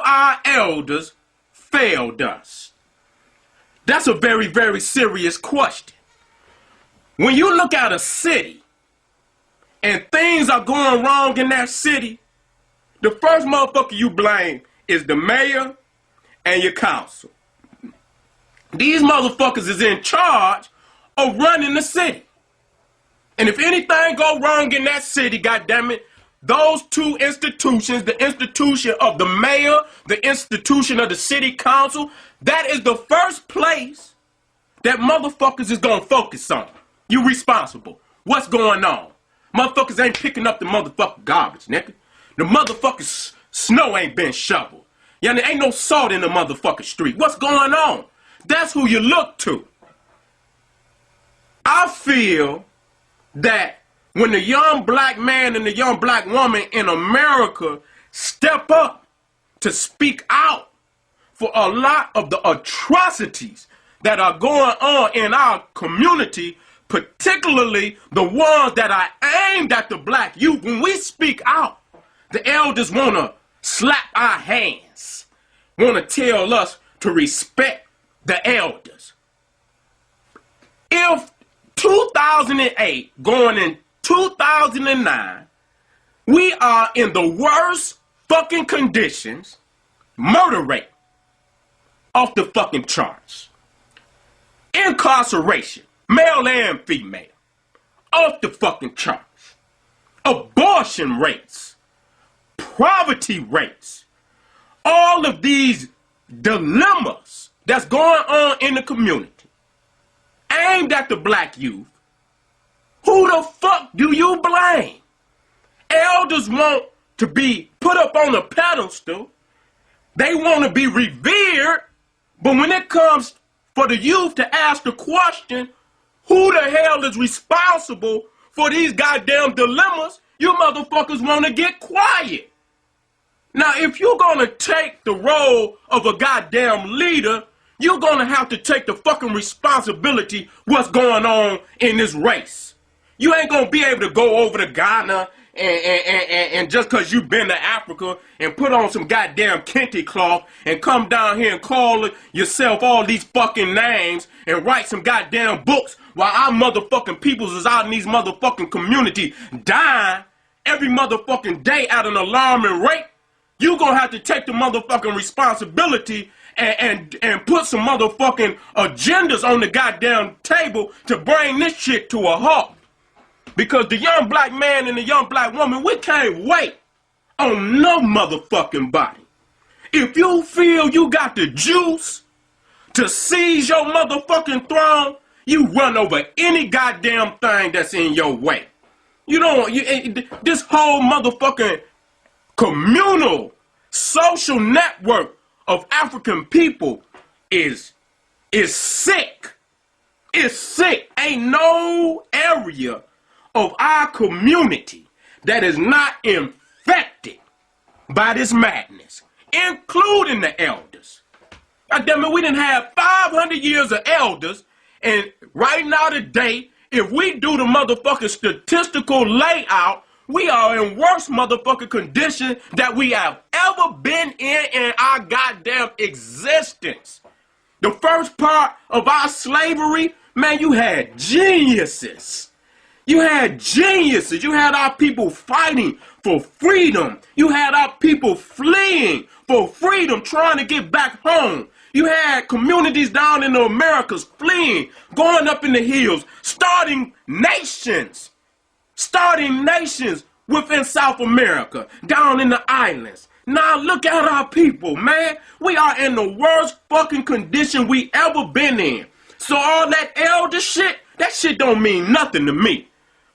our elders failed us? That's a very, very serious question. When you look at a city and things are going wrong in that city, the first motherfucker you blame is the mayor and your council. These motherfuckers is in charge of running the city. And if anything go wrong in that city, goddammit, those two institutions, the institution of the mayor, the institution of the city council, that is the first place that motherfuckers is gonna focus on. You responsible. What's going on? Motherfuckers ain't picking up the motherfucking garbage, nigga. The motherfucking snow ain't been shoveled. Yeah, there ain't no salt in the motherfucking street. What's going on? That's who you look to. I feel that when the young black man and the young black woman in America step up to speak out for a lot of the atrocities that are going on in our community, particularly the ones that are aimed at the black youth, when we speak out, the elders want to slap our hands, want to tell us to respect the elders. If 2008 going in 2009, we are in the worst fucking conditions, murder rate off the fucking charts, incarceration, male and female, off the fucking charts, abortion rates, poverty rates, all of these dilemmas that's going on in the community aimed at the black youth. Who the fuck do you blame? Elders want to be put up on a pedestal. They want to be revered. But when it comes for the youth to ask the question, who the hell is responsible for these goddamn dilemmas, you motherfuckers want to get quiet. Now, if you're going to take the role of a goddamn leader, you're going to have to take the fucking responsibility what's going on in this race. You ain't going to be able to go over to Ghana and just because you've been to Africa and put on some goddamn kente cloth and come down here and call yourself all these fucking names and write some goddamn books while our motherfucking peoples is out in these motherfucking communities dying every motherfucking day at an alarming rate. You gonna have to take the motherfucking responsibility and put some motherfucking agendas on the goddamn table to bring this shit to a halt. Because the young black man and the young black woman, we can't wait on no motherfucking body. If you feel you got the juice to seize your motherfucking throne, you run over any goddamn thing that's in your way. You don't, this whole motherfucking communal social network of African people is sick. It's sick. Ain't no area of our community that is not infected by this madness, including the elders. God damn it, we didn't have 500 years of elders, and right now today, if we do the motherfucking statistical layout, we are in worse motherfucking condition that we have ever been in our goddamn existence. The first part of our slavery, man, you had geniuses. You had geniuses. You had our people fighting for freedom. You had our people fleeing for freedom, trying to get back home. You had communities down in the Americas fleeing, going up in the hills, starting nations within South America, down in the islands. Now look at our people, man. We are in the worst fucking condition we ever been in. So all that elder shit, that shit don't mean nothing to me.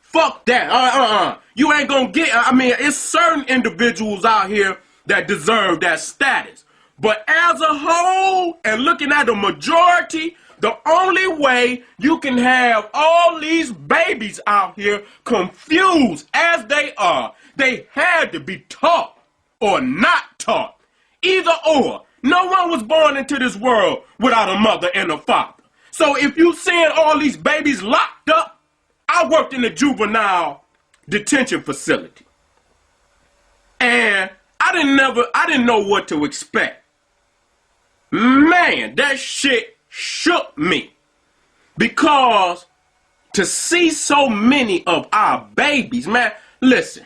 Fuck that. You ain't gonna get, it's certain individuals out here that deserve that status. But as a whole, and looking at the majority, the only way you can have all these babies out here confused as they are, they had to be taught or not taught. Either or. No one was born into this world without a mother and a father. So if you seeing all these babies locked up, I worked in a juvenile detention facility. And I I didn't know what to expect. Man, that shit shook me. Because to see so many of our babies, man, listen,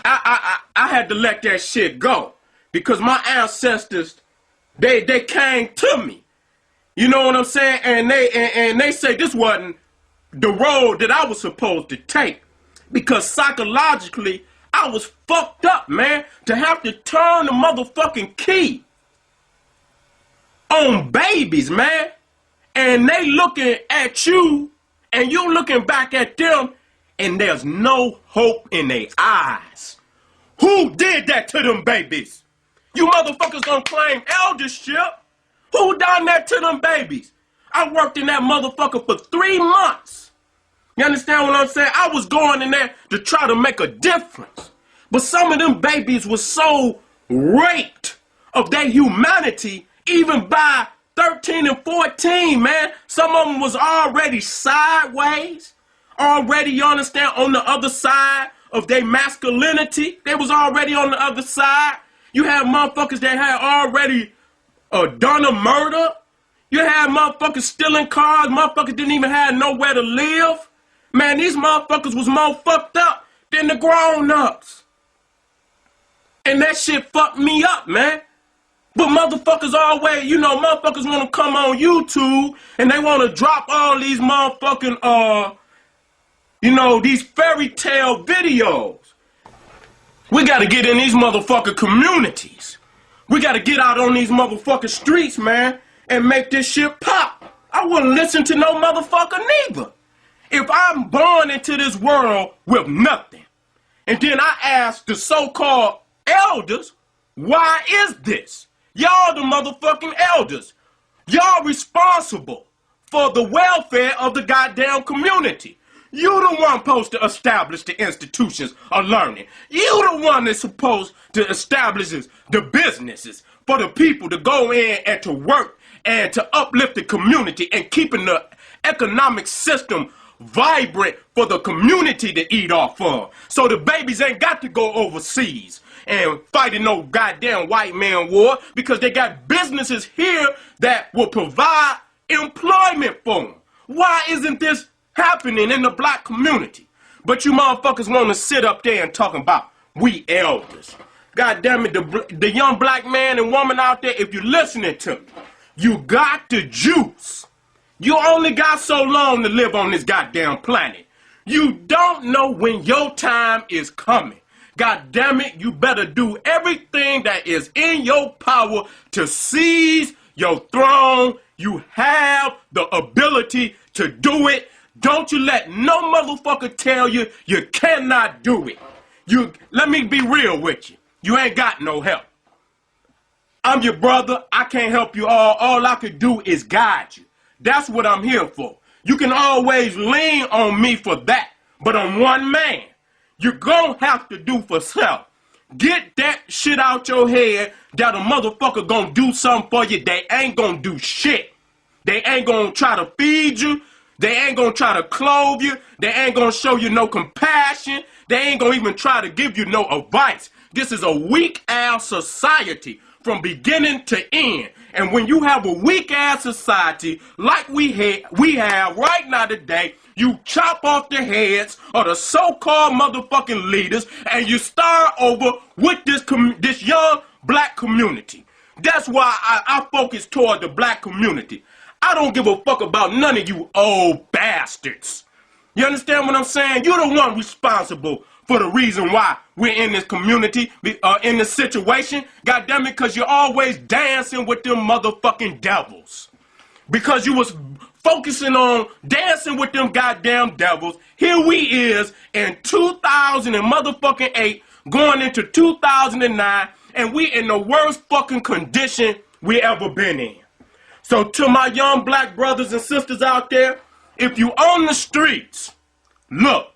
I had to let that shit go. Because my ancestors, they came to me. You know what I'm saying? And they say this wasn't the road that I was supposed to take. Because psychologically, I was fucked up, man. To have to turn the motherfucking key on babies, man. And they looking at you, and you looking back at them, and there's no hope in their eyes. Who did that to them babies? You motherfuckers gonna claim eldership? Who done that to them babies? I worked in that motherfucker for 3 months. You understand what I'm saying? I was going in there to try to make a difference. But some of them babies were so raped of their humanity, even by 13 and 14, man. Some of them was already sideways, already, you understand, on the other side of their masculinity. They was already on the other side. You had motherfuckers that had already done a murder. You had motherfuckers stealing cars. Motherfuckers didn't even have nowhere to live. Man, these motherfuckers was more fucked up than the grown-ups. And that shit fucked me up, man. But motherfuckers always, you know, motherfuckers want to come on YouTube and they want to drop all these motherfucking, you know, these fairy tale videos. We got to get in these motherfucking communities. We got to get out on these motherfucking streets, man, and make this shit pop. I wouldn't listen to no motherfucker neither. If I'm born into this world with nothing, and then I ask the so-called elders, why is this? Y'all the motherfucking elders. Y'all responsible for the welfare of the goddamn community. You the one supposed to establish the institutions of learning. You the one that's supposed to establish the businesses for the people to go in and to work and to uplift the community and keeping the economic system vibrant for the community to eat off of. So the babies ain't got to go overseas and fighting no goddamn white man war, because they got businesses here that will provide employment for them. Why isn't this happening in the black community? But you motherfuckers want to sit up there and talk about we elders. God damn it, the young black man and woman out there, if you're listening to me, you got the juice. You only got so long to live on this goddamn planet. You don't know when your time is coming. God damn it, you better do everything that is in your power to seize your throne. You have the ability to do it. Don't you let no motherfucker tell you you cannot do it. Let me be real with you. You ain't got no help. I'm your brother. I can't help you all. All I can do is guide you. That's what I'm here for. You can always lean on me for that. But I'm one man. You're gonna have to do for self. Get that shit out your head that a motherfucker gonna do something for you. They ain't gonna do shit. They ain't gonna try to feed you. They ain't gonna try to clothe you. They ain't gonna show you no compassion. They ain't gonna even try to give you no advice. This is a weak-ass society from beginning to end. And when you have a weak-ass society like we have right now today, you chop off the heads of the so-called motherfucking leaders and you start over with this young black community. That's why I focus toward the black community. I don't give a fuck about none of you old bastards. You understand what I'm saying? You're the one responsible for the reason why we're in this community, in this situation. God damn it, because you're always dancing with them motherfucking devils. Because you was focusing on dancing with them goddamn devils. Here we is in 2008, going into 2009, and we in the worst fucking condition we ever been in. So to my young black brothers and sisters out there, if you on the streets, look,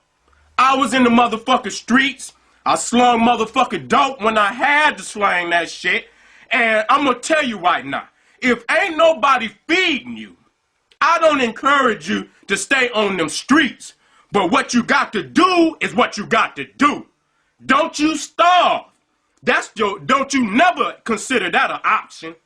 I was in the motherfucking streets. I slung motherfucking dope when I had to slang that shit. And I'm gonna tell you right now, if ain't nobody feeding you, I don't encourage you to stay on them streets. But what you got to do is what you got to do. Don't you starve. Don't you never consider that an option.